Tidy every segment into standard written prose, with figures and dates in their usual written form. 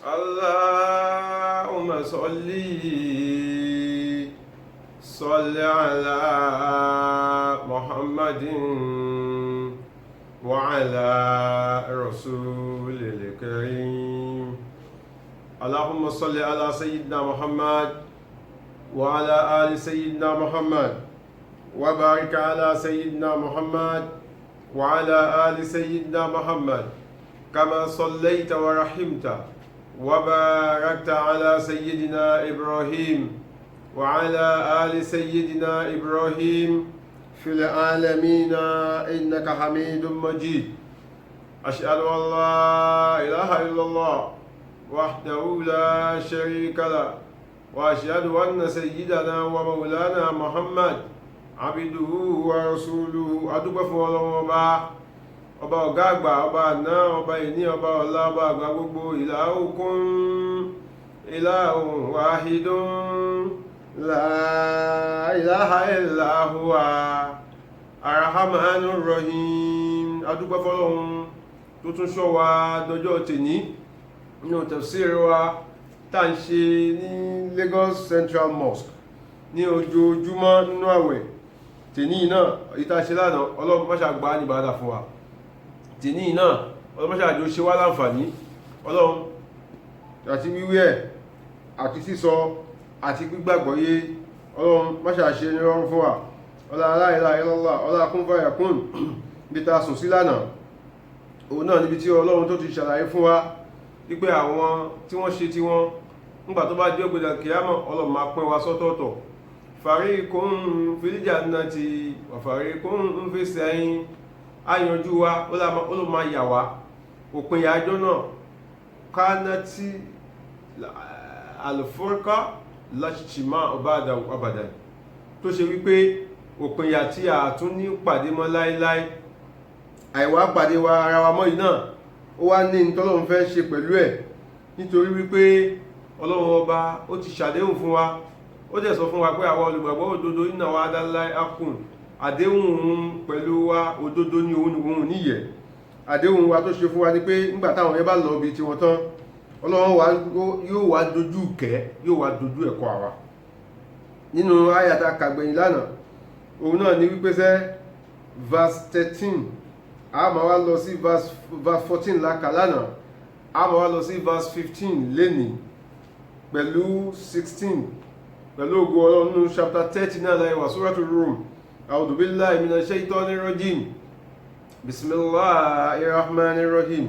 اللهم صل على محمد وعلى رسول الكريم. اللهم صل على سيدنا محمد وعلى آل سيدنا محمد وبارك على سيدنا محمد وعلى آل سيدنا محمد كما صليت ورحمت وباركت على سيدنا إبراهيم وعلى آل سيدنا إبراهيم في العالمين إنك حميد مجيد. أشهد أن لا إله إلا الله وحده لا شريك له وأشهد أن سيدنا ومولانا محمد عبده ورسوله. adúpẹ́ fún Ọlọ́run ọba ọ̀gá àgbà, ọba àná, ọba ìní, ọba ọ̀la, ọba àgbà gbogbo. ilahukum ilahun wahidun la ilaha illa huwa arrahmanur rahim. adúpẹ́ fọ́lọ́run tó tún ṣọ́ wa dọjọ́ tèní nínú tafsir wa tá ń ṣe ní Lagos Central Mosque ní ojoojúmọ́ nínú àwẹ̀. tèní náà ìta ṣe lánàá, Ọlọ́run má ṣe gbà ní ìbádà fún wa. tèní náà Ọlọ́run má ṣe àjò ṣe wá láǹfààní. Ọlọ́run àti wíwí ẹ̀ àti sísọ àti gbígbàgbọ́yé, Ọlọ́run má ṣe àṣẹ ní rọrùn fún wa. ọlá la ilaha illallah, ọlá kún fàyàkún. bí ta sùn sí lánàá òun náà níbi tí Ọlọ́run tó ti ṣàlàyé fún wa wípé àwọn tí wọ́n ṣe tí wọ́n nígbà tó bá jẹ́ ògbèdà kìyàmọ̀, Ọlọ́run máa pín wa sọ́tọ̀ọ̀tọ̀. fariqun fil jannati wa fariqun fis sa'in. àyànjú wa ó ló máa yà wá. òpin ìyàjọ́ náà kánátì al-furqa lashtima ba'da abadan, tó ṣe wípé òpin ìyà tí a tún ní pàdé mọ́ láíláí. àìwá pàdé wa ara wa mọ́ yìí náà ó wá ní ìtọ́lọ́run fẹ́ ṣe pẹ̀lú ẹ̀, nítorí wípé Ọlọ́run ọba ó ti ṣàdéhùn fún wa. ó dẹ̀ sọ fún wa pé àwọn olùgbàgbọ́ òdodo inna wa'dallahi haqqun. àdéhùn òun pẹ̀lú wa òdodo ní òun níyẹ̀. àdéhùn wa tó ṣe fún wa ni pé nígbà táwọn yẹn bá lọ bí tiwọn tán, Ọlọ́run yóò wá dojú kẹ́, yóò wá dojú ẹ̀kọ́ àwa. nínú àyàtà kàgbẹ̀yìn lánàá òun náà ní wípé sẹ́ verse 13, a máa wá lọ sí verse 14 lákà lánàá, a máa wá lọ sí verse 15 lénìí pẹ̀lú 16 pẹ̀lú ògo Ọlọ́run. nínú chapter 30 náà láyé wà Suratul Rum. a'udhu billahi minash shaitanir rajim. bismillahir rahmanir rahim.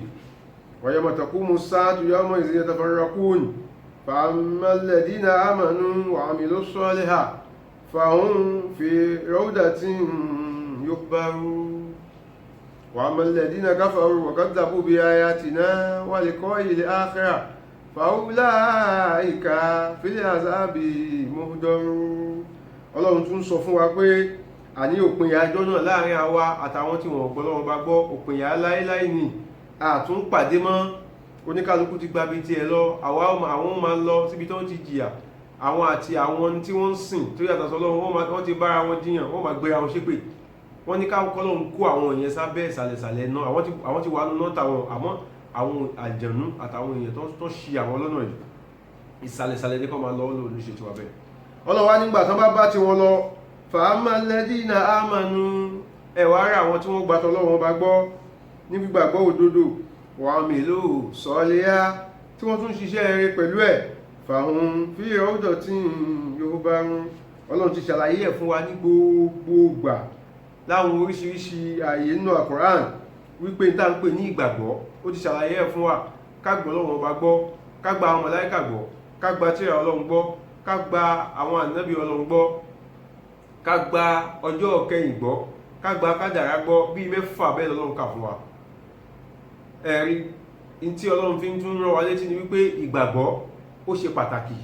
wa yawma taqumu as-sa'atu yawma idhin yatafarraqun فأما الذين آمنوا وعملوا الصالحات فهم في روضة يحبرون وأما الذين كفروا وكذبوا بآياتنا ولقاء الآخرة فأولئك في العذاب محضرون. Ọlọ́run tún sọ fún wa pé àní òpin ìyàjọ́ náà láàrin àwa àtàwọn tí wọ́n gbọ́ Ọlọ́run bá gbọ́, òpin ìyà láéláé ni àtún pàdé mọ́. oníkálukú ti gba bí tiẹ̀ lọ. àwọn máa lọ síbi tó ń ti jìyà. àwọn àti àwọn tí wọ́n ń sìn tó yàtọ̀ sọ́lọ́run wọ́n ti bára wọn jiyàn, wọ́n máa gbéra wọn ṣépè. wọ́n ní kọ́lọ́run kó àwọn èèyàn sábẹ́ ìsàlẹ̀sàlẹ̀ náà. àwọn ti wà nù náà tàwọn, àmọ́ àwọn àjẹ̀nú àtàwọn èèyàn tó ṣì àwọn lọ́nà yìí ìsàlẹ̀sàlẹ̀ ní kọ́ máa lọ lò ní ṣètò abẹ́. Ọlọ́run nígbà tán bá ti wọn lọ, fa'ammal ladina amanu, ẹ̀wà ara àwọn tí wọ́n gbàtọ̀ Ọlọ́run bá gbọ́ ní gbígbàgbọ́ òdodo, wa amilu solihat, tí wọ́n tún ṣiṣẹ́ rere pẹ̀lú ẹ̀, fahum fi rawdatin yuhbarun. Ọlọ́run ti ṣàlàyé ẹ̀ fún wa ní gbogbo ìgbà láwọn oríṣiríṣi ààyè nínú Al-Qur'an wípé tá ń pè ní ìgbàgbọ́. ó ti ṣàlàyé ẹ̀ fún wa. ká gbọ́ Ọlọ́run bá gbọ́, ká gba àwọn màláíkà gbọ́, ká gba tírà Ọlọ́run gbọ́, ká gba àwọn ànábì Ọlọ́run gbọ́, ká gba ọjọ́ kẹ́yìn gbọ́, ká gba kádàrá gbọ́. bí 6 bẹ́ẹ̀ lọ́lọ́run kà fún wa. ẹ̀rí tí Ọlọ́run fi ń tún rán wa létí ni wípé ìgbàgbọ́ ó ṣe pàtàkì.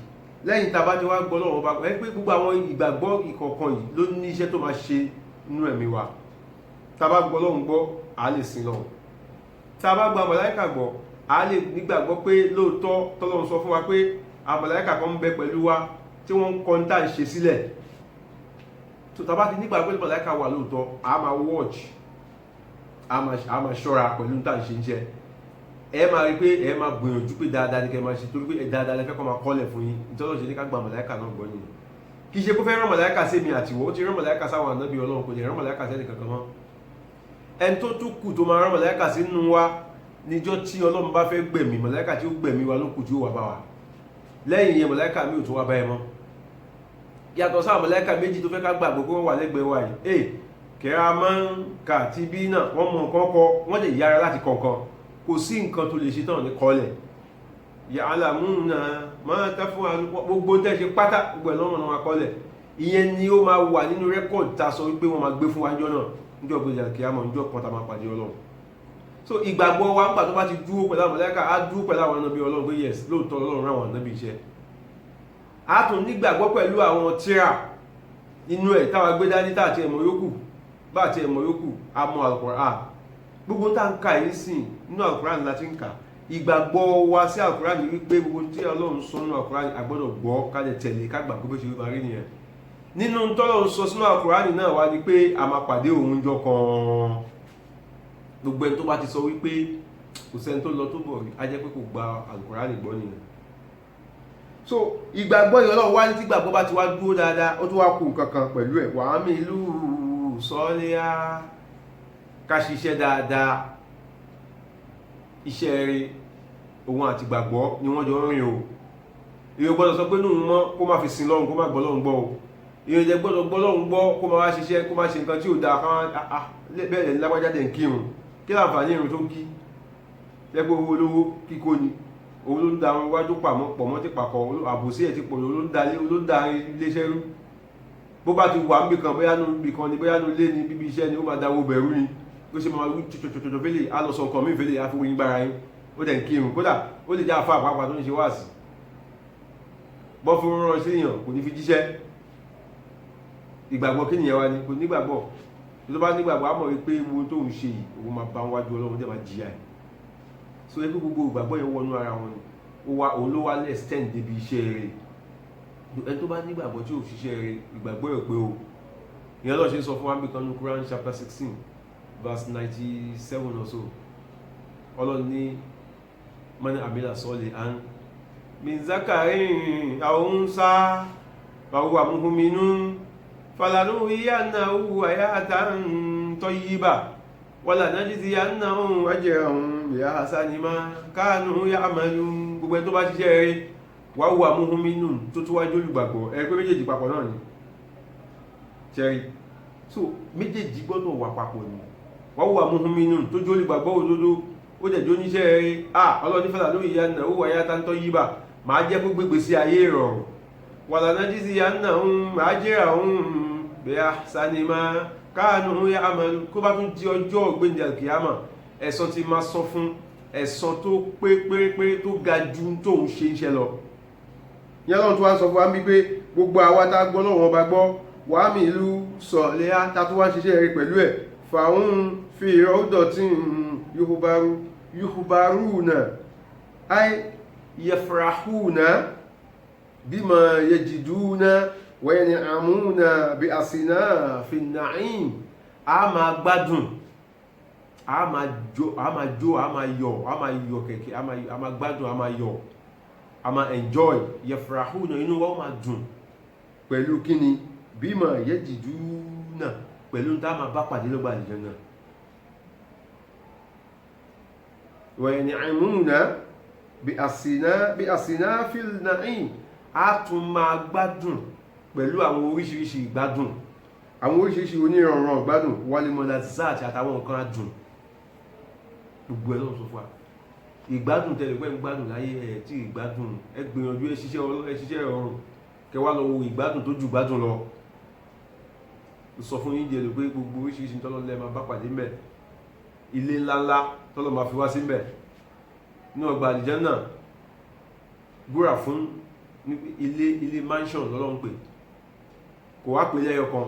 lẹ́yìn tá a bá ti wá gbọ́ Ọlọ́run bá gbọ́, pé gbogbo àwọn ìgbàgbọ́ ìkọ̀ọ̀kan yìí ló ní iṣẹ́ tó máa ṣe nínú ẹ̀mí wa. tá a bá gbọ́ Ọlọ́run gbọ́, a lè sìn Ọlọ́run. tá a bá gba màláíkà gbọ́, a lè nígbàgbọ́ pé lóòótọ́ tọ́lọ́run sọ fún wa pé àwọn màláíkà kan ń bẹ pẹ̀lú wa tí wọ́n ń kọ́ ní tá à ń ṣe sílẹ̀. tó tá a bá ti nígbàgbọ́ pé màláíkà wà lóòótọ́, a máa watch, a máa ṣọ́ra pẹ̀lú ní tá à ń ṣe ń ṣe. ẹ máa rí pé ẹ máa gbìyànjú pé dáadáa ní kẹ́ máa ṣe torí pé dáadáa lẹ fẹ́ kọ́ máa kọ́lẹ̀ fún yín ìtọ́lọ́ ṣe ní ká gba màláíkà náà gbọ́ nìyẹn kì í ṣe kó fẹ́ rán màláíkà sí mi àtiwọ́ ó ti rán màláíkà sáwọn ànábì Ọlọ́run kò lè rán màláíkà sẹ́ni kankan mọ́ ẹni tó tún kù tó máa rán màláíkà sínú wa níjọ́ tí Ọlọ́run bá fẹ́ gbẹ̀mí màláíkà tí ó gbẹ̀mí wa ló kù tí ó wà bá wa lẹ́yìn yẹn màláíkà mi ò tó wá bá ẹ mọ́ yàtọ̀ sáwọn màláíkà méjì tó fẹ́ ká gbàgbọ́ pé wọ́n wà lẹ́gbẹ̀ẹ́ wa yìí kẹ́ra máa ń kà tí bí náà wọ́n mọ nǹkan kọ wọ́n lè yára láti kọ̀ọ̀kan kò sí nǹkan tó lè ṣe tán ní kọlẹ̀ ya'lamuna ma taf'alun gbogbo tẹ́ ṣe pátá gbogbo ẹ̀ lọ́mọ náà kọlẹ̀ ìyẹn ni ó máa wà nínú rẹ́kọ̀dì tá a sọ wípé wọ́n máa gbé fún wa níjọ́ náà níjọ́ gbé ìjàkíyàmọ̀ níjọ́ kan tá a máa pàdé Ọlọ́run so ìgbàgbọ́ wa ń gbà tó bá ti dúró pẹ̀lú àwọn màláíkà á dúró pẹ̀lú àwọn ànábì Ọlọ́run pé yes lóòótọ́ Ọlọ́run rán àwọn ànábì iṣẹ́ á tún nígbàgbọ́ pẹ̀lú àwọn tírà nínú ẹ̀ táwa gbé dání tá àti ẹ̀mọ́ yókù bá àti ẹ̀mọ́ yókù á mọ Al-Qur'an gbogbo tá ń ka yìí sìn nínú Al-Qur'an láti ń kà ìgbàgbọ́ wa sí Al-Qur'an ní wípé gbogbo tí Ọlọ́run sọ nínú Al-Qur'an àgbọ́dọ̀ gbọ́ ká lè tẹ̀lé ká gbà gbogbo ṣe wípé rí nìyẹn nínú tọ́lọ́run sọ sínú Al-Qur'an náà wá ní pé a máa pàdé òun jọ kan gbogbo ẹni tó bá ti sọ wípé kò sẹ́ni tó lọ tó bọ̀ rí á jẹ́ pé kò gba Al-Qur'an gbọ́ nìyẹn so ìgbàgbọ́ yìí Ọlọ́run wá ní tí ìgbàgbọ́ bá ti wá dúró dáadáa ó tún wá kù kankan pẹ̀lú ẹ̀ wàá mi ìlú sọ́ọ́lẹ́yà ká ṣiṣẹ́ dáadáa iṣẹ́ rere òun àti ìgbàgbọ́ ni wọ́n jọ ń rìn o èèyàn gbọ́dọ̀ sọ pé nù mọ́ kó má fi sin lọ́run kó má gbọ́ lọ́run gbọ́ o èèyàn jẹ́ gbọ́dọ̀ gbọ́ lọ́run gbọ́ kó má wá ṣiṣẹ́ kó má ṣe nǹkan tí ò dáa káwọn bẹ́ẹ̀ lẹ́ni lágbájá dẹ̀ ń kírun kí láǹfààní irun tó ń kí lẹ́gbẹ́ owó olówó kíkó ni òun ló ń da wájú pọ̀ mọ́ ti pàkọ́ àbòsí ẹ̀ ti pọ̀ ló ń da iléeṣẹ́ rú bó bá ti wà níbi kan bóyá níbi kan ni bóyá ní ilé ni bíbí iṣẹ́ ni ó máa dáwó bẹ̀rù ni ó ṣe máa wí tòtòtòtò fẹ́lẹ̀ á lọ sọ nǹkan mí fẹ́lẹ̀ á fi wọ́n yín gbára yín ó dẹ̀ ń kírun kódà ó lè jẹ́ àfa àpapà tó ń ṣe wáàsí bọ́ fún rán sí èèyàn kò ní fi jíṣẹ́ ìgbàgbọ́ kí nìyẹn wá ní kò nígbàgbọ́ tó bá nígbàgbọ́ á mọ̀ wípé ewu tó ń ṣe yìí òun máa bá wájú Ọlọ́run dẹ̀ máa jìyà ẹ̀ so ẹgbẹ́ gbogbo ìgbàgbọ́ yẹn wọnú ara wọn ni òun ló wá lẹ́ extend débi iṣẹ́ rẹ̀ ẹni tó bá nígbàgbọ́ tí ò ṣiṣẹ́ rẹ̀ ìgbàgbọ́ ẹ̀ pé o ìyẹn lọ́ọ́ ṣe ń sọ fún wa bí kan ní Quran chapter 16 verse 97 or so Ọlọ́run ní mani amila solihan min zakarin aw unsa wa huwa mu'minun falanuhyiyannahu hayatan tayyiba wala najziyannahum ajrahum bi ahsani ma kanu ya'malun gbogbo ẹni tó bá ṣiṣẹ́ rẹ̀ wa huwa mu'minun tó tún wájú olùgbàgbọ́ ẹ pé méjèèjì papọ̀ náà ni ṣẹ́rí so méjèèjì gbọ́dọ̀ wà papọ̀ ni wa huwa mu'minun tó jó olùgbàgbọ́ òdodo ó dẹ̀ jó níṣẹ́ rẹ̀ ọlọ́ni falanuhyiyannahu hayatan tayyiba máa jẹ́ kó gbégbé sí ayé ìrọ̀rùn wala najziyannahum ajrahum bi ahsani ma kanu ya'malun kó bá tún di ọjọ́ ọ̀gbẹ́ni alkiyama ẹ̀san ti máa sọ fún ẹ̀san tó pé pérépéré tó ga ju tó ń ṣe iṣẹ́ lọ yẹn lọ́n tó wá sọ fún wa bí pé gbogbo àwa tá gbọ́ lọ́wọ́ bá gbọ́ wàá mi ìlú sọ̀lẹ́yà tá tó wá ṣiṣẹ́ rẹ̀ pẹ̀lú ẹ̀ fàún fi ìrọ́dọ̀tí yuhubaruna ay yafrahuna bima yajiduna wa yan'amuna bi asina fi na'im a máa gbádùn a máa jó a máa yọ̀ kẹ̀kẹ́ a máa gbádùn a máa yọ̀ a máa enjoy yafrahuna inú wa máa dùn pẹ̀lú kíni bima yajiduna pẹ̀lú tá máa bá pàdé lọ́gbà àlùjánnà wa yan'amuna bí àsìná fil na'im a tún máa gbádùn pẹ̀lú àwọn oríṣiríṣi ìgbádùn àwọn oríṣiríṣi onírànràn ìgbádùn wálé mọ́lá záàtì àtàwọn nǹkan adùn gbogbo ẹ̀ lọ́wọ́ sọ fún wa ìgbádùn tẹ́lẹ̀ pẹ́ ń gbádùn láyé ẹ̀ tí ìgbádùn ẹ gbìyànjú ẹ ṣiṣẹ́ ọrùn kẹwàá lọ wo ìgbádùn tó ju ìgbádùn lọ sọ fún yín jẹ́ pé gbogbo oríṣiríṣi tọ́lọ́lẹ́ máa bá pàdé mẹ́ ilé ńláńlá tọ́lọ́ máa fi wá sí mẹ́ ní ọgbà àlùjánnà búra fún ilé mansion lọ́lọ́run pé kò wá pè lẹ́yọ kan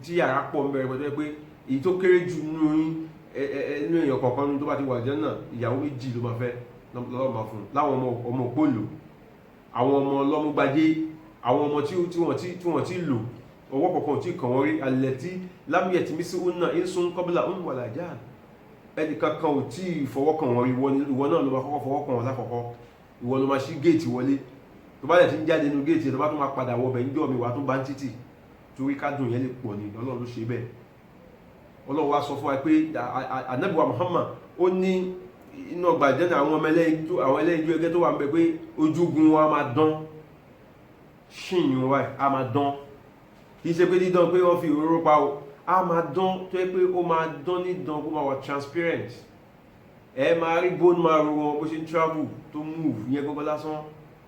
tí yàrá pọ̀ ń bẹ̀rẹ̀ pẹ̀lú pé èyí tó kéré jù nínú èèyàn kọ̀ọ̀kan ní tó bá ti wà àlùjánnà ìyàwó méjì ló máa fẹ́ lọ́wọ́ máa fún láwọn ọmọ òpólò àwọn ọmọ ọlọ́múgbadé àwọn ọmọ tí wọ́n ti lò ọwọ́ kọ̀ọ̀kan tí kàn wọ́n rí alẹ́ tí lámìyẹ̀ tí mísí ó náà ń sún qabla wala jan ẹnì kankan ò tí ì fọwọ́ kàn wọ́n, ìwọ náà ló máa kọ́kọ́ fọwọ́ kàn wọ́n lákọ̀ọ́kọ́, ìwọ ló máa ṣí géètì wọlé, tó bá dẹ̀ ti ń jáde nínú géètì tó bá tún máa padà wọbẹ̀ níjọ́ mi wà tó bá ń títì torí kádùn yẹn lè pọ̀ ní Ọlọ́run ló ṣe bẹ́ẹ̀. Ọlọ́run wá sọ fún wa pé Ànábì wa Muhammad ó ní inú ọgbà ìjẹ́nà àwọn ẹlẹ́yinjú ẹgẹ́ tó wà ń bẹ pé ojúgun wa máa dán, ṣìyìn wa a máa dán, kì í ṣe pé dídán pé wọ́n fi òróró pa o, a máa dán tó yẹ pé ó máa dán ní dán kó máa wà transparent, ẹ máa rí bone marrow wọn bó ṣe ń travel tó move yẹn gbogbo lásán,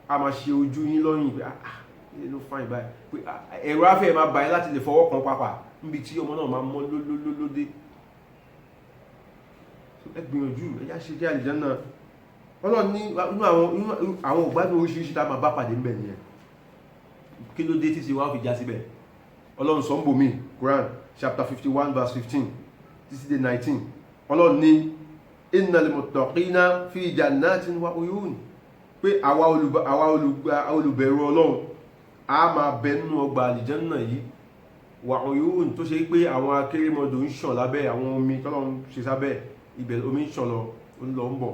a máa ṣe ojú yín lọ́yìn pé ilé ló fáìn báyìí pé ẹ̀rọ afẹ́ máa báyìí láti lè fọwọ́ kan pàpà níbi tí ọmọ náà máa mọ́ lólólólódé. Ẹ gbìyànjú ẹjá ṣe dé àlìjánnà. Ọlọ́run ní inú àwọn ògbádùn oríṣiríṣi tá a máa bá pàdé ń bẹ̀ nìyẹn. Kí ló dé tí ṣe wá fi já síbẹ̀? Ọlọ́run sọ ń bò mí, Quran chapter 51 verse 15 títí dé 19. Ọlọ́run ní innal muttaqina fi jannatin wa uyun, pé àwa olùbẹ̀rù Ọlọ́run a máa bẹ nínú ọgbà àlìjánnà yìí, wa uyun tó ṣe pé àwọn akérèmọdò ń ṣàn lábẹ́, àwọn omi tọ́lọ́run ṣe sábẹ́ ibẹ̀ omi ń ṣàn lọ ń bọ̀.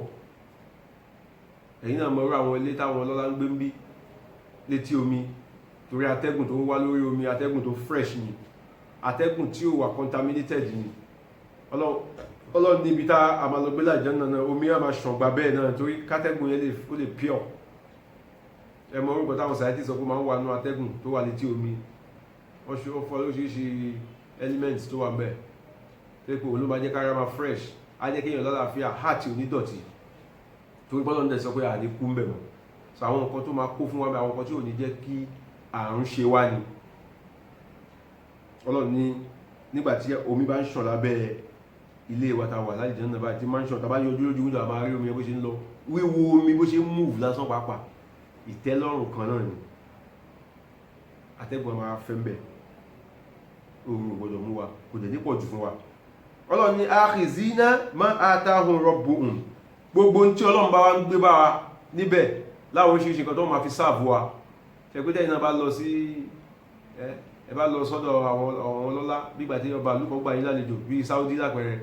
Ẹ̀yin náà mọ̀ àwọn ilé táwọn ọlọ́lá ń gbé ń bí létí omi, torí atẹ́gùn tó ń wá lórí omi, atẹ́gùn tó fresh ni, atẹ́gùn tí ó wà contaminated ni. Ọlọ́run níbi tá a máa lọ gbé l'àlìjánnà náà omi á máa ṣàn gbà bẹ́ẹ̀ náà torí kátẹ́gùn yẹn ó lè pure. Ẹ mọ̀ orúkọ táwọn scientists sọ pé máa ń wà nínú atẹ́gùn tó wà létí omi, wọ́n fọ́ lóríṣiríṣi elements tó wà bẹ́ẹ̀ tó pé òun ló máa jẹ́ kára máa fresh, á jẹ́ kéèyàn lálàáfíà, heart ò ní dọ̀tí torí Ọlọ́run dẹ̀ sọ pé àní kú ń bẹ̀ mọ́. So àwọn nǹkan tó máa kó fún wa bẹ́ẹ̀, àwọn nǹkan tí ò ní jẹ́ kí àrùn ṣe wá ni. Ọlọ́run ní nígbà tí omi bá ń ṣàn lábẹ́ ilé wa tá wà l'àlìjánnà báyìí tí máa ń ṣàn, tá bá yọ ojú window máa rí omi bó ṣe ń lọ, wíwo omi bó ṣe ń move lásán pàápàá, ìtẹ́lọ́rùn kan náà ni. Atẹ́gùn máa fẹ́ ń bẹ̀, oòrùn gbọdọ̀ mú wa, kò dẹ̀ ní pọ̀ jù fún wa. Ọlọ́run ní akhizina ma atahum rabbuhum, gbogbo tí Ọlọ́run bá wá ń gbé bá wa níbẹ̀ láwọn oríṣiríṣi kan tó máa fi sáàbù wa. Ṣẹ̀gbẹ́tẹ̀ iná bá lọ sí ẹ bá lọ sọ́dọ̀ àwọn ọlọ́lá nígbà tí ọba lúkọ̀ gbà yín lálejò bí Saudi lápẹẹrẹ,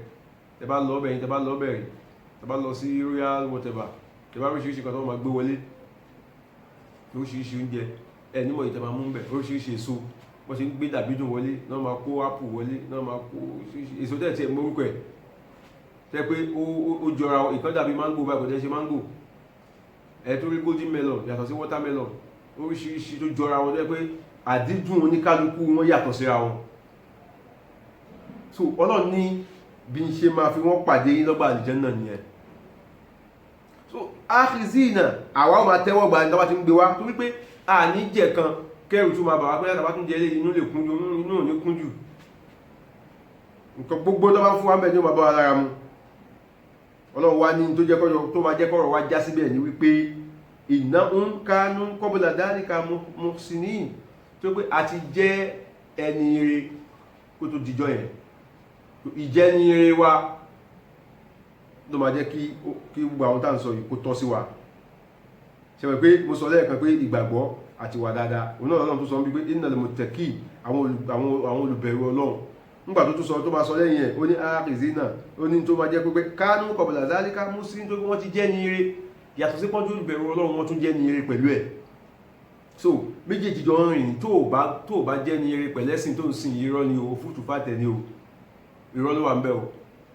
ẹ bá lọ bẹ̀yìn, ẹ bá lọ sí royal whatever, ẹ bá oríṣiríṣi kan tó máa gbé wọlé, oríṣiríṣi oúnjẹ ẹ nímọ̀ ìtẹ́ máa mú bẹ̀, oríṣiríṣi èso wọ́n ṣe ń gbé dàbídùn wọlé, náà máa kó apple wọlé, náà máa kó èso tẹ̀ tí ẹ mórúkọ ẹ̀ tẹ́ pé ó jọra, ìkan dàbí mango báyìí kò tẹ́ ṣe mango, ẹ̀ tó rí golden melon yàtọ̀ sí watermelon, oríṣiríṣi tó jọra wọn tẹ́ pé àdídùn oníkálukú wọn yàtọ̀ síra wọn. So Ọlọ́run ní bí n ṣe máa fi wọ́n pàdé yín lọ́gbà àlìjánnà nìyẹn. So akhizina àwa máa tẹ́wọ́ gbà ní tọ́bá ti ń gbé wá torí pé a ní jẹ́ kan kẹrù tó máa bà wá pé látàbá tún jẹ́ ilé inú lè kún jù, inú ò ní kún jù, nǹkan gbogbo tó bá fún wa mẹ́jọ máa bá wa lára mu. Ọlọ́run wá ní tó máa jẹ́ kọ́rọ̀ wá já síbẹ̀ ní wípé innahum kanu qabla dhalika muhsinin, tó pé a ti jẹ́ ẹni ire kó tó dìjọ́ yẹn. Ìjẹ́ ni ire wa ló máa jẹ́ kí gbogbo àwọn tá ń sọ yìí kó tọ́ sí wa. Ṣé wọ́n pé mo sọ lẹ́ẹ̀kan pé ìgbàgbọ́ àti wà dáadáa, òun náà Ọlọ́run tó sọ wípé innal muttaqin, àwọn olùbẹ̀rù Ọlọ́run. Nígbà tó tún sọ tó máa sọ lẹ́yìn ẹ̀, ó ní akhizina, ó ní tó máa jẹ́ pé kanu qabla dhalika muhsinin, tó pé wọ́n ti jẹ́ ni ire, yàtọ̀ sí pọ́njú olùbẹ̀rù Ọlọ́run wọ́n tún jẹ́ ni ire pẹ̀lú ẹ̀. So méjèèjì jọ ń rìn, tó bá jẹ́ ni ire pẹ̀lẹ́sìn tó ń sìn irọ́ ni o, fútù fàtẹ̀ ni o, irọ́ ló wà ń bẹ̀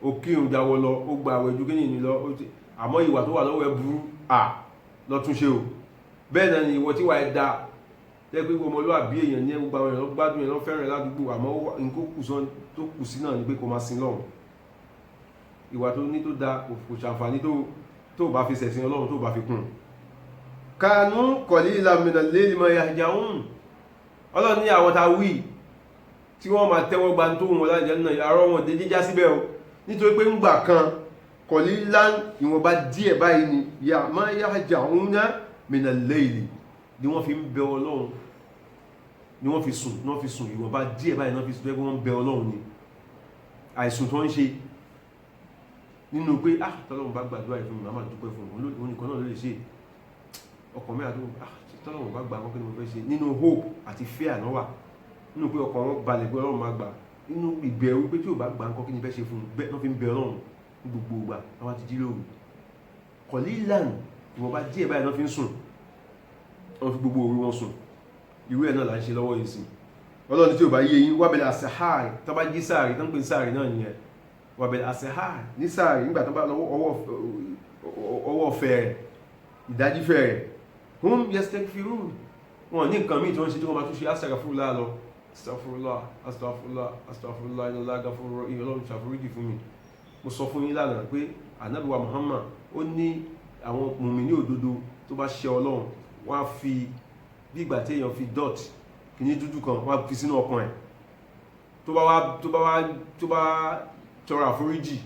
o kírun jáwọ́ lọ, ó gba àwẹ̀ ju kíní ni lọ, àmọ́ ìwà tó wà lọ́wọ́ ẹ burú lọ́túnṣe o. Bẹ́ẹ̀ náà ni ìwọ tí wà ẹ da jẹ́ pé ọmọlúwàbí èèyàn ní gbogbo àwọn èèyàn gbádùn èèyàn fẹ́ràn ládùúgbò, àmọ́ nǹkan tó kù sí náà ni pé kó máa sin Ọlọ́run. Ìwà tó ní tó da kò ṣàǹfààní tó bá fi ṣẹ̀sìn Ọlọ́run, tó bá fi kún. Kanu qalilan minal layli ma yahja'un, Ọlọ́run ní àwọn ta wí tí wọ́n máa tẹ́wọ́ gba tó wọn l'àlìjánnà àárọ̀ wọn dé jíjá síbẹ̀ o, nítorí pé ńgbà kan qalilan ìwọ̀nba díẹ̀ báyìí ni ma yahja'una minal layli ni wọ́n fi ń bẹ Ọlọ́run, ni wọ́n fi sùn ìwọ̀nba díẹ̀ báyìí náà fi sùn, wọ́n ń bẹ Ọlọ́run ni àìsùn tó ń ṣe nínú pé tọ́lọ́run bá gbàdúrà ìfún mi máa dúpẹ́ fún òun nìkan náà ló lè ṣe ọkàn mẹ́ra tó tọ́lọ́run bá gbà wọ́n kí ni mo fẹ́ ṣe, nínú hope àti fear náà wà, nínú pé ọkàn wọn balẹ̀ pé Ọlọ́run máa gbà, nínú ìbẹ̀rù pé tí ò bá gbà nǹkan kí ni fẹ́ ṣe fún un, náà fi ń bẹ Ọlọ́run. gbogbo ìgbà àwọn ti jí lóru qalilan ìwọ̀n bá díẹ̀ báyìí náà fi ń sùn wọ́n fi gbogbo òru wọn sùn irú ẹ̀ náà là ń ṣe lọ́wọ́ yìí sí ọlọ́run tí ò bá yé yín wábẹ̀lẹ̀ àṣẹ̀háàrì tó bá jí sáàrì tó ń pè sáàrì náà nìyẹn wábẹ̀lẹ̀ àṣẹ̀háàrì ní sáàrì nígbà tó bá ọwọ́ fẹ̀rẹ̀ ìdájí fẹ̀rẹ̀ hum yastaghfirun wọn ní nǹkan míì tí wọ́n ṣe tí wọ́n máa tún ṣe astaghfirullah lọ astaghfirullah astaghfirullah astaghfirullah inna Allaha ghafurur rahim ọlọ́run ṣàforíjì fún mi mo sọ fún yín lánàá pé ànábì wa Muhammad ó ní àwọn mùmínì òdodo tó bá ṣe ọlọ́run wọ́n á fi bí ìgbà tí èèyàn fi dot kìíní dúdú kan wọ́n á fi sínú ọkàn ẹ̀ tó bá tọrọ àforíjì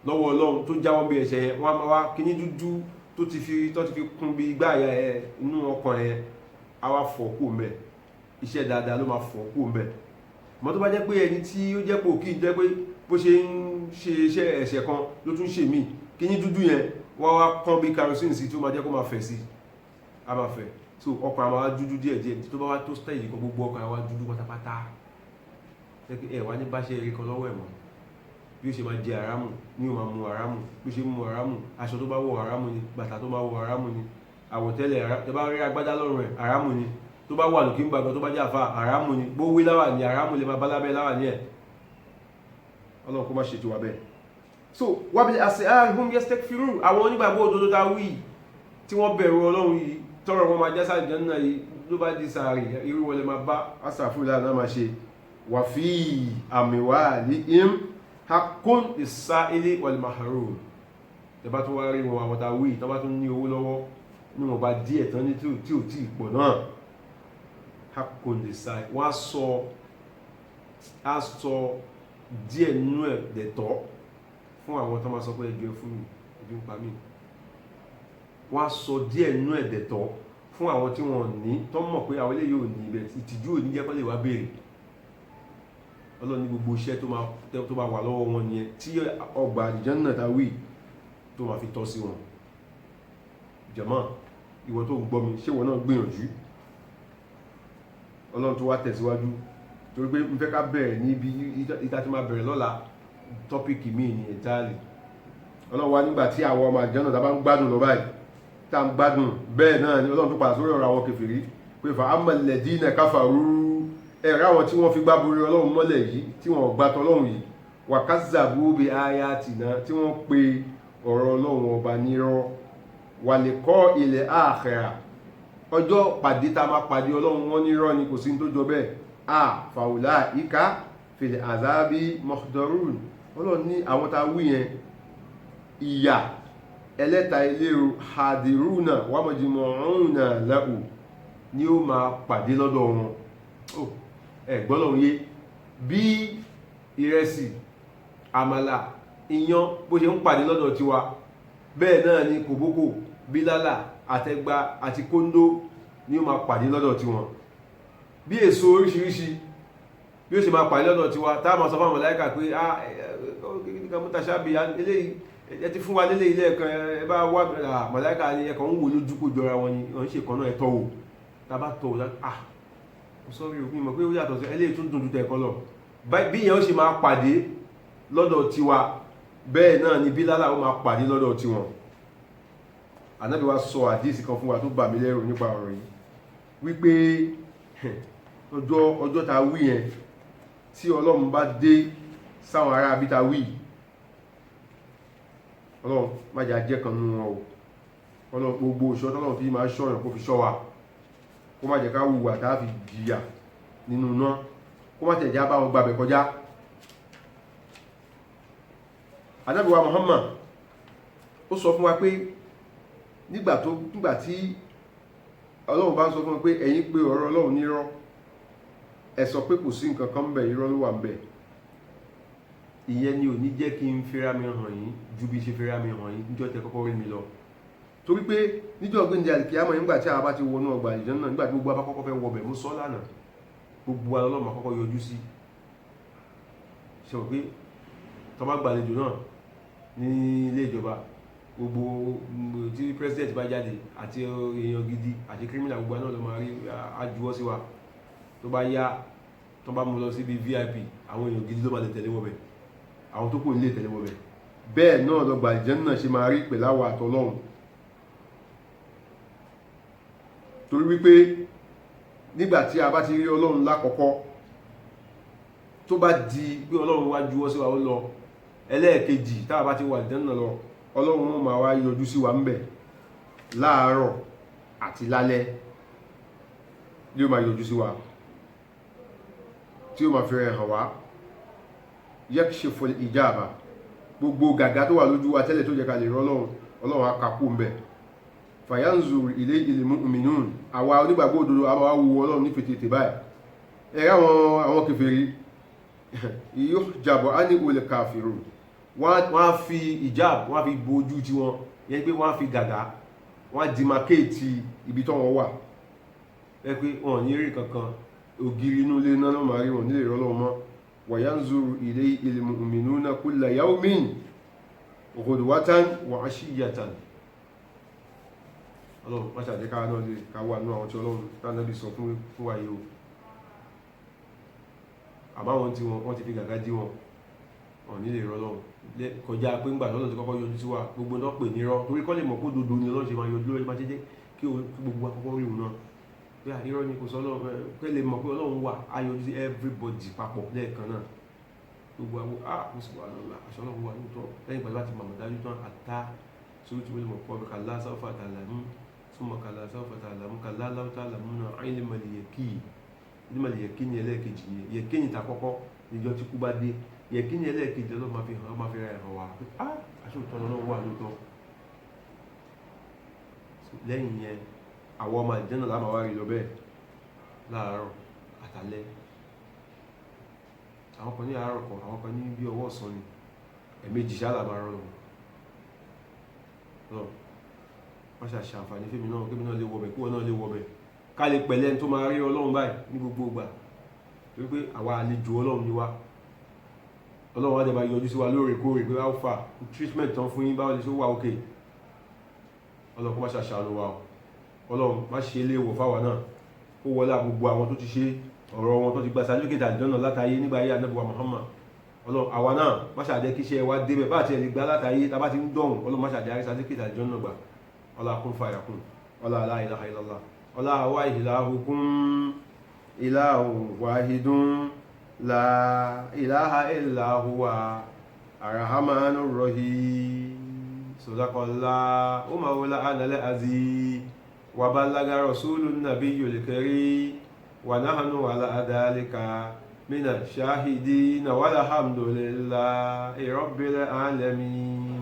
lọ́wọ́ ọlọ́run tó jáwọ́ bí ẹ̀ṣẹ̀ yẹn wọ́n á wá kìíní dúdú tó ti fi kún bí igbá àyà ẹ̀ inú ọkàn ẹ̀ á wá fọ̀ kú mẹ́ iṣẹ́ dáadáa ló máa fọ̀ kú mẹ́ mọ́ tó bá jẹ́ pé ẹni tí ó jẹ́ pé òkì jẹ́ pé bó ṣe ń ṣe iṣẹ́ ẹ̀ṣẹ̀ kan ló tún ṣe míì kìíní dúdú yẹn wọ́n wá kán bí kerosene sí tó máa jẹ́ kó máa fẹ̀ sí a máa fẹ̀ so ọkàn àwọn dúdú díẹ̀ tó bá wá tó stage kan gbogbo ọkàn àwọn dúdú pátápátá ẹ wá ní báṣẹ́ eré kan lọ́wọ́ ẹ̀ mọ́ bí ó ṣe máa jẹ àrámù ní ó máa mu àrámù bí ó ṣe mu àrámù aṣọ tó bá wọ̀ àrámù ni bàtà tó bá wọ̀ àrámù ni àwọ̀tẹ́lẹ̀ tó bá rí agbádá lọ́rùn ẹ̀ àrámù ni tó bá wà lókè ń gbàgbọ́ tó bá jẹ́ àfa àrámù ni bó wí láwà ní àrámù lè máa bá lábẹ́ láwà ní ẹ̀ ọlọ́run kó má ṣètò wa bẹ́ẹ̀ so wábìlì àṣẹ hum yastaghfirun àwọn onígbàgbọ́ òdodo ta wí tí wọ́n bẹ̀rù ọlọ́run yìí tọrọ wọn máa jásá ìjọ́nà yìí ló bá di sàárì irú wọlé máa bá asàfúrúlá náà máa ṣe wà fí àmìwá ní im hakun lis-sa'ili wal-mahrum tẹbá tó wá rí wọn àwọn ta wí tọba tó ní owó lọ́wọ́ ní wọn bá díẹ̀ tán ní tí ò tí pọ̀ náà hakun lis-sa'ili wọ́n á sọ díẹ̀ nínú ẹ̀ dẹ̀tọ́ fún àwọn tó máa sọ pé ẹjọ́ fún mi ẹjọ́ ń pa mí wọ́n á sọ díẹ̀ nínú ẹ̀dẹ̀tọ́ fún àwọn tí wọ́n ní tó mọ̀ pé àwọn eléyìí ò ní ibẹ̀ ìtìjú ò ní jẹ́ kó lè wá béèrè ọlọ́run ní gbogbo iṣẹ́ tó máa wà lọ́wọ́ wọn nìyẹn tí ọgbà àlùjánnà tá wí tó máa fi tọ́ sí wọn jàmáà ìwọ tó ń gbọ́ mi ṣé ìwọ náà gbìyànjú ọlọ́run tó wá tẹ̀síwájú torí pé n fẹ́ ká bẹ̀rẹ̀ níbi ìta tí máa bẹ̀rẹ̀ lọ́la tọ́pìkì míì ní ẹ̀táàlì ọlọ́run wá nígbà tí àwọn ọmọ àlùjánnà tá bá ń gbádùn lọ báyìí tá ń gbádùn bẹ́ẹ̀ náà ni ọlọ́run tó padà sórí ọ̀rọ̀ àwọn kèfèrí pé fa ammal ladina kafaru ẹ̀rọ àwọn tí wọ́n fi gbá borí ọlọ́run mọ́lẹ̀ yìí tí wọ́n gbá tọlọ́run yìí wa kazzabu bi ayatina tí wọ́n pe ọ̀rọ̀ ọlọ́run ọba nírọ́ wa liqa'il akhirah ọjọ́ pàdé tá máa pàdé ọlọ́run wọn nírọ́ ni kò sí tó jọ bẹ́ẹ̀ fa ulaika fil azabi muhdarun ọlọ́run ní àwọn tá wí yẹn ìyà ẹlẹ́ta ilérò hadiruna wa majmu'una lahu ni ó máa pàdé lọ́dọ̀ wọn ẹ̀gbọ́lọ́run yé bí ìrẹsì àmàlà iyán bó ṣe ń pàdé lọ́dọ̀ tiwa bẹ́ẹ̀ náà ni kòbókò bílálà àtẹgbà àti kóńdó ni ó máa pàdé lọ́dọ̀ tiwọn bí èso oríṣiríṣi bí ó ṣe máa pàdé lọ́dọ̀ tiwa tá a máa sọ fún àwọn màláíkà pé kíkà mútaṣábì eléyìí ẹ ti fún wa nílé ilé ẹ̀kan ẹ bá wà màláíkà ni ẹ̀kan ń wò lójú kó jọra wọn ni wọ́n ń ṣe kan náà ẹ̀tọ́ wò tá a bá tọ̀ wò sọ́rí òkú ìmọ̀ pé ó yàtọ̀ sí eléyìí tún dùn tẹ̀kọ́ lọ bí ìyẹn ó ṣe máa pàdé lọ́dọ̀ tiwa bẹ́ẹ̀ náà ni bílálà ó máa pàdé lọ́dọ̀ tiwọn ànábì wa sọ àdíìsì kan fún wa tó bà mí lẹ́rù nípa ọ̀rọ̀ yìí wípé ọjọ́ ta wí yẹn tí ọlọ́run bá dé sáwọn ará bí ta wí ọlọ́run má jà jẹ́ kan nínú wọn o ọlọ́run gbogbo ìṣọ́ tọ́lọ́run fi máa ṣọ́yàn kó fi ṣọ́ wa kó má jẹ́ ká wùwà tá fi jìyà nínú náà kó má tẹ̀já bá wọn gbàbẹ̀ kọjá Ànábì wa Muhammad ó sọ fún wa pé nígbà tí ọlọ́run bá sọ fún wa pé ẹ̀yin pé ọ̀rọ̀ ọlọ́run nírọ́ ẹ sọ pé kò sí nǹkan kan ńbẹ̀ irọ́ ló wà ńbẹ̀ ìyẹn ni ò ní jẹ́ kí n fẹ́ra mi hàn yín ju bí ṣe fẹ́ra mi hàn yín níjọ́ tẹ kọ́kọ́ rí mi lọ torí pé níjọ́ ọ̀gbìndì àlìkíyàmọ̀ nígbà tí a bá ti wọnú ọgbà àlùjánnà nígbà tí gbogbo abá kọ́kọ́ fẹ́ wọbẹ̀ mú sọ lánàá gbogbo alọ́lọ́mà kọ́kọ́ yọjú sí ṣe wọ́n pé tó bá gbàlejò náà ní ilé ìjọba gbogbo tí president bá jáde àti èèyàn gidi àti criminal gbogbo náà ló máa rí àjúwọ́ sí wa tó bá yá tó bá mú lọ síbi VIP àwọn èèyàn gidi ló máa lè tẹ̀lé wọbẹ̀ àwọn tó kù nílé tẹ̀lé wọbẹ̀ bẹ́ẹ̀ náà lọ́gbà àlìjánnà ṣe máa rí pẹ̀lú àwa àtọlọ́run. torí wípé nígbàtí a bá ti rí ọlọ́run lákọ̀ọ́kọ́ tó bá di pé ọlọ́run wá juwọ́ sí wa ó lọ, ẹlẹ́ẹ̀kejì tá a bá ti wà àlìjánnà lọ, ọlọ́run ó máa wá yọjú sí wa ń bẹ̀ láàárọ̀ àti lálẹ́ ni ó máa yọjú sí wa tí ó máa fi rẹ̀ hàn wá. yakshiful ijaba, gbogbo gàgá tó wà lójú wa tẹ́lẹ̀ tó jẹ́ ká lè rọ́ ọlọ́run akakú ń bẹ̀. fayanzur ilayhil mu'minun, àwa onígbàgbọ́ òdodo a máa wo ọlọ́run ní fètètè báyìí. ẹ̀rẹ́ àwọn kèfèrí yuhjabu anil kafirun, wọ́n á fi ìjáàbù wọ́n á fi bojú tí wọ́n yẹn pé wọ́n á fi gàgá wọ́n á dìmákéètì ibi tó wọ́n wà, ẹ pé wọ́n ní rí kankan, ògiri inú ilé náà máa rí wọn nílé ìrọ́lọ́wọ́ mọ́. wa yanzuru ilayhil mu'minuna kulla yawmin ghudwatan wa 'ashiyatan. ọlọ́run má ṣàjẹ́ ká náà lè ká wà ní àwọn tí ọlọ́run tánàbí sọ fún wa yìí o. àbáwọn tí wọ́n ti fi gàgá dí wọn nílé ìrọ́lọ́run kọjá pé ńgbà lọ́dọ̀ tí kọ́kọ́ yọjú sí wa gbogbo náà pè nírọ́, torí kọ́ lè mọ̀ kó dodo ni ọlọ́run ṣe máa yọjú lórí máa jẹ́ kí gbogbo akọ́kọ́ rí òun náà pé irọ́ ni kò sọ ọlọ́run, pé lè mọ̀ pé ọlọ́run wà á yọjú sí everybody papọ̀ lẹ́ẹ̀kan náà. gbogbo àwọn ó sì wà lọ́la àṣọ ọlọ́run wà lóòótọ́ lẹ́yìn ìgbà láti màmá dájú tán àtá sórí tí wọ́n mọ̀ pọ̀ bí kàlá sáfà tààlàmú súnmọ́ kàlá sáfà tààlàmú kàlá láwùtà àlàmú náà àìlèmọ̀lì yẹ̀kí ni ẹlẹ́ẹ̀kejì ni yẹ̀kí ni tàkọ́kọ́ níjọ́ tí kú bá dé, yẹ̀kí ni ẹlẹ́ẹ̀kejì ọlọ́run máa fi hàn máa fi ra ẹ̀hàn wá pé àṣọ ìtọ́nà ọlọ́run wà lóòótọ́. lẹ́yìn yẹn àwọn ọmọ àlìjánnà láàmà wá rí lọ bẹ́ẹ̀ láàárọ̀ àtàlẹ́, àwọn kan ní àárọ̀ kan, àwọn kan ní bí ọwọ́ ọ̀sán ni, ẹ̀ẹ̀mejì ṣáà làmà rọ̀ lọ. wọ́n ṣàṣà àǹfààní fèmí náà kébí náà lè wọbẹ̀ kí wọ́n náà lè wọbẹ̀ ká lè pẹ̀lẹ́ tó máa rí ọlọ́run báyìí ní gbogbo ìgbà, torí pé àwa àlejò ọlọ́run ni wá. ọlọ́run wá dẹ̀ máa yọjú sí wa lóòrèkóòrè pé how far treatment tán fún yín báwo lè ṣe wà òkè. ọlọ́run kó má ṣàṣàánú wa o, ọlọ́run má ṣe ilé ìwọ̀ fáwa náà, ó wọlé gbogbo àwọn tó ti ṣe ọ̀rọ̀ wọn tó ti gba certificate àlìjánnà látàyé nígbà ayé ànábì wa Muhammad. ọlọ́run àwa náà má ṣàjẹ́ kí iṣẹ́ wa débẹ̀ bá àti ẹ̀ lè gbá látàyé tá bá ti ń dọ̀hùn, ọlọ́run má ṣàjẹ́ certificate àlìjánnà gbà. ọlá kún fàyàkùn, ọlá la ilaha illallah, ọlá wa ilahukum ilahun wahidun la ilaha illa huwa arhamanur rahim. sadaqallahu mawlana al-azim wa ballaga rasulun nabiyyul karim wa nahnu ala dhalika mina shahidin walhamdulillahi rabbil alamin.